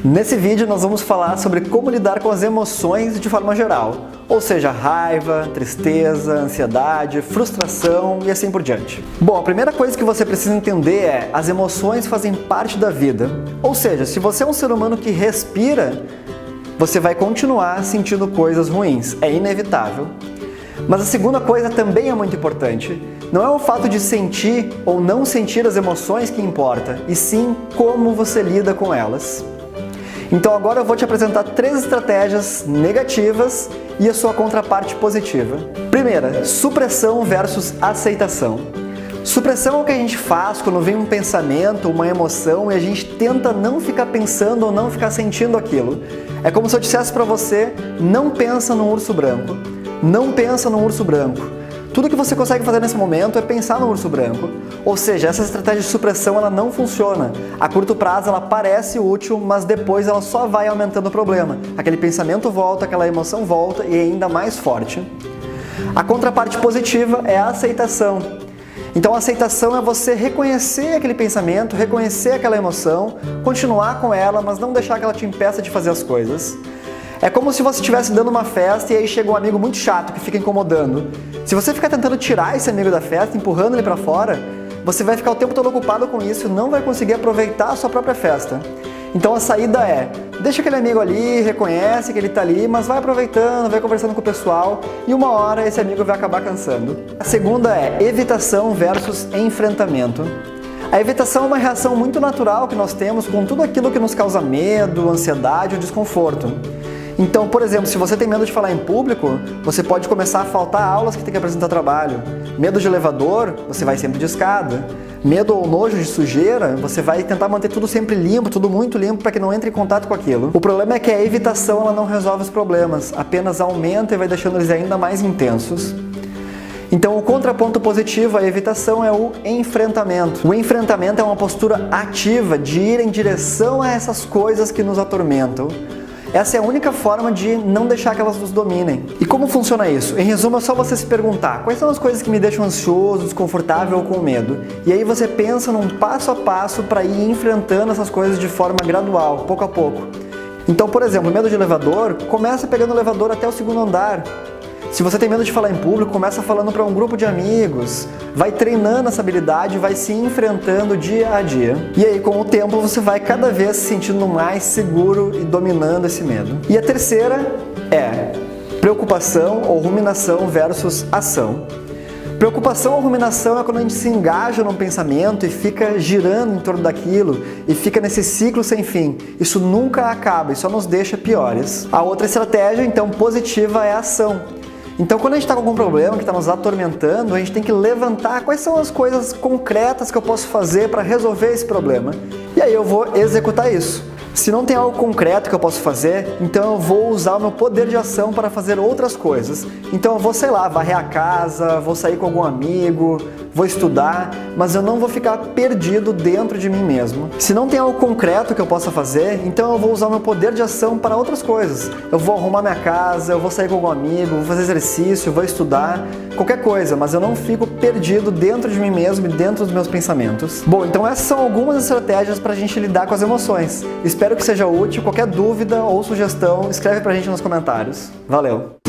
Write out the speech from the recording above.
Nesse vídeo nós vamos falar sobre como lidar com as emoções de forma geral, ou seja, raiva, tristeza, ansiedade, frustração e assim por diante. Bom, a primeira coisa que você precisa entender é: as emoções fazem parte da vida, ou seja, se você é um ser humano que respira, você vai continuar sentindo coisas ruins, é inevitável. Mas a segunda coisa também é muito importante. Não é o fato de sentir ou não sentir as emoções que importa, e sim como você lida com elas. Então agora eu vou te apresentar 3 estratégias negativas e a sua contraparte positiva. Primeira, supressão versus aceitação. Supressão é o que a gente faz quando vem um pensamento, uma emoção e a gente tenta não ficar pensando ou não ficar sentindo aquilo. É como se eu dissesse para você: não pensa no urso branco. Não pensa no urso branco. Tudo que você consegue fazer nesse momento é pensar no urso branco. Ou seja, essa estratégia de supressão ela não funciona. A curto prazo ela parece útil, mas depois ela só vai aumentando o problema. Aquele pensamento volta, aquela emoção volta e é ainda mais forte. A contraparte positiva é a aceitação. Então a aceitação é você reconhecer aquele pensamento, reconhecer aquela emoção, continuar com ela, mas não deixar que ela te impeça de fazer as coisas. É como se você estivesse dando uma festa e aí chega um amigo muito chato que fica incomodando. Se você ficar tentando tirar esse amigo da festa, empurrando ele para fora, você vai ficar o tempo todo ocupado com isso e não vai conseguir aproveitar a sua própria festa. Então a saída é: deixa aquele amigo ali, reconhece que ele está ali, mas vai aproveitando, vai conversando com o pessoal e uma hora esse amigo vai acabar cansando. A segunda é evitação versus enfrentamento. A evitação é uma reação muito natural que nós temos com tudo aquilo que nos causa medo, ansiedade ou desconforto. Então, por exemplo, se você tem medo de falar em público, você pode começar a faltar aulas que tem que apresentar trabalho. Medo de elevador, você vai sempre de escada. Medo ou nojo de sujeira, você vai tentar manter tudo sempre limpo, tudo muito limpo para que não entre em contato com aquilo. O problema é que a evitação ela não resolve os problemas, apenas aumenta e vai deixando eles ainda mais intensos. Então o contraponto positivo à evitação é o enfrentamento. O enfrentamento é uma postura ativa de ir em direção a essas coisas que nos atormentam. Essa é a única forma de não deixar que elas nos dominem. E como funciona isso? Em resumo, é só você se perguntar: quais são as coisas que me deixam ansioso, desconfortável ou com medo? E aí você pensa num passo a passo para ir enfrentando essas coisas de forma gradual, pouco a pouco. Então, por exemplo, medo de elevador, começa pegando o elevador até o 2º andar. Se você tem medo de falar em público, começa falando para um grupo de amigos. Vai treinando essa habilidade, vai se enfrentando dia a dia. E aí, com o tempo, você vai cada vez se sentindo mais seguro e dominando esse medo. E a terceira é preocupação ou ruminação versus ação. Preocupação ou ruminação é quando a gente se engaja num pensamento e fica girando em torno daquilo e fica nesse ciclo sem fim. Isso nunca acaba e só nos deixa piores. A outra estratégia, então, positiva é a ação. Então, quando a gente está com algum problema que está nos atormentando, a gente tem que levantar quais são as coisas concretas que eu posso fazer para resolver esse problema. E aí eu vou executar isso. Se não tem algo concreto que eu posso fazer, então eu vou usar o meu poder de ação para fazer outras coisas. Então eu vou, sei lá, varrer a casa, vou sair com algum amigo, vou estudar, mas eu não vou ficar perdido dentro de mim mesmo. Se não tem algo concreto que eu possa fazer, então eu vou usar o meu poder de ação para outras coisas. Eu vou arrumar minha casa, eu vou sair com algum amigo, vou fazer exercício, vou estudar, qualquer coisa, mas eu não fico perdido dentro de mim mesmo e dentro dos meus pensamentos. Bom, então essas são algumas estratégias para a gente lidar com as emoções. Espero que seja útil. Qualquer dúvida ou sugestão, escreve pra gente nos comentários. Valeu!